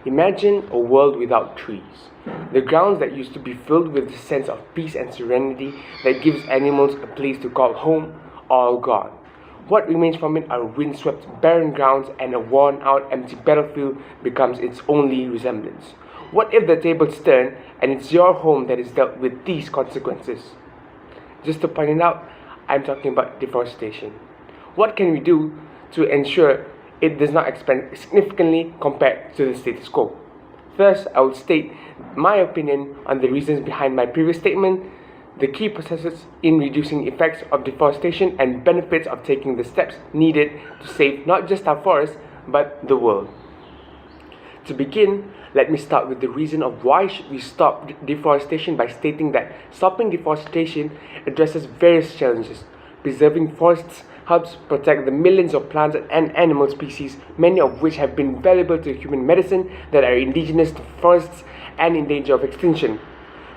Imagine a world without trees. The grounds that used to be filled with the sense of peace and serenity that gives animals a place to call home, all gone. What remains from it are windswept, barren grounds, and a worn-out, empty battlefield becomes its only resemblance. What if the tables turn and it's your home that is dealt with these consequences? Just to point it out, I'm talking about deforestation. What can we do to ensure it does not expand significantly compared to the status quo? First, I will state my opinion on the reasons behind my previous statement, the key processes in reducing effects of deforestation, and benefits of taking the steps needed to save not just our forests, but the world. To begin, let me start with the reason of why should we stop deforestation by stating that stopping deforestation addresses various challenges. Preserving forests helps protect the millions of plants and animal species, many of which have been valuable to human medicine, that are indigenous to forests and in danger of extinction.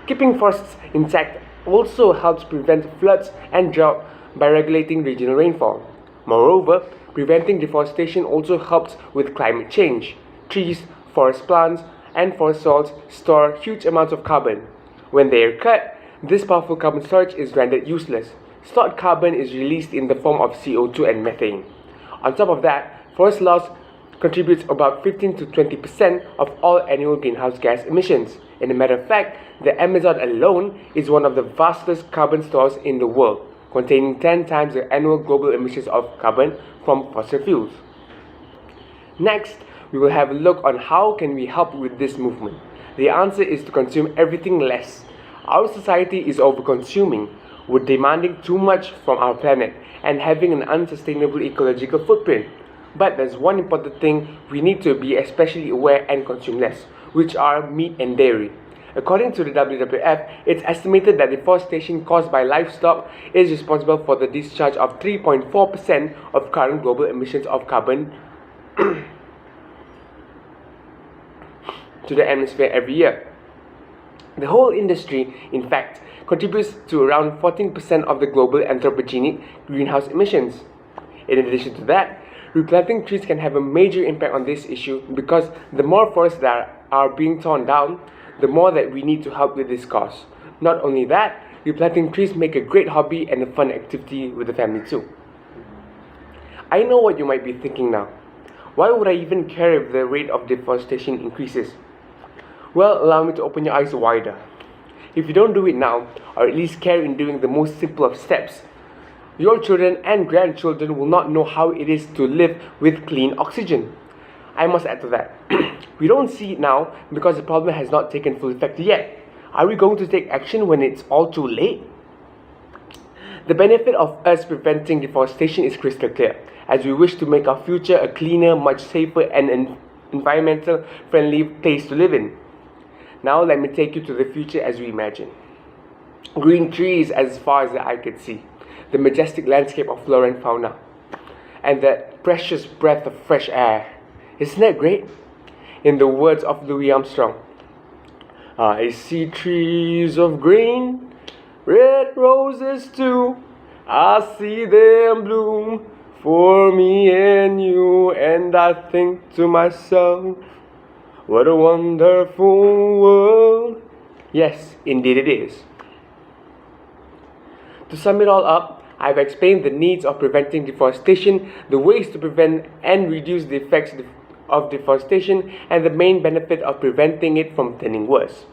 Keeping forests intact also helps prevent floods and drought by regulating regional rainfall. Moreover, preventing deforestation also helps with climate change. Trees, forest plants, and forest salts store huge amounts of carbon. When they are cut, this powerful carbon storage is rendered useless. Stored carbon is released in the form of CO2 and methane. On top of that, forest loss contributes about 15 to 20% of all annual greenhouse gas emissions. In a matter of fact, the Amazon alone is one of the vastest carbon stores in the world, containing 10 times the annual global emissions of carbon from fossil fuels. Next, we will have a look on how can we help with this movement. The answer is to consume everything less. Our society is over-consuming. We're demanding too much from our planet and having an unsustainable ecological footprint. But there's one important thing we need to be especially aware and consume less, which are meat and dairy. According to the WWF, it's estimated that deforestation caused by livestock is responsible for the discharge of 3.4% of current global emissions of carbon to the atmosphere every year. The whole industry, in fact, contributes to around 14% of the global anthropogenic greenhouse emissions. In addition to that, replanting trees can have a major impact on this issue because the more forests that are being torn down, the more that we need to help with this cause. Not only that, replanting trees make a great hobby and a fun activity with the family too. I know what you might be thinking now. Why would I even care if the rate of deforestation increases? Well, allow me to open your eyes wider. If you don't do it now, or at least care in doing the most simple of steps, your children and grandchildren will not know how it is to live with clean oxygen. I must add to that. We don't see it now because the problem has not taken full effect yet. Are we going to take action when it's all too late? The benefit of us preventing deforestation is crystal clear, as we wish to make our future a cleaner, much safer, and environmental friendly place to live in. Now let me take you to the future as we imagine. Green trees as far as the eye could see, the majestic landscape of flora and fauna, and that precious breath of fresh air. Isn't that great? In the words of Louis Armstrong, I see trees of green, red roses too. I see them bloom for me and you, and I think to myself, what a wonderful world. Yes, indeed it is. To sum it all up, I've explained the needs of preventing deforestation, the ways to prevent and reduce the effects of deforestation, and the main benefit of preventing it from turning worse.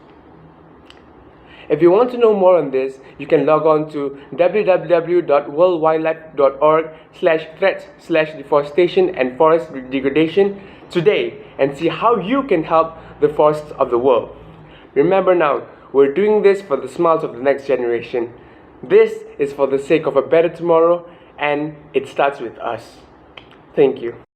If you want to know more on this, you can log on to www.worldwildlife.org/threats/deforestation and forest degradation today and see how you can help the forests of the world. Remember now, we're doing this for the smiles of the next generation. This is for the sake of a better tomorrow, and it starts with us. Thank you.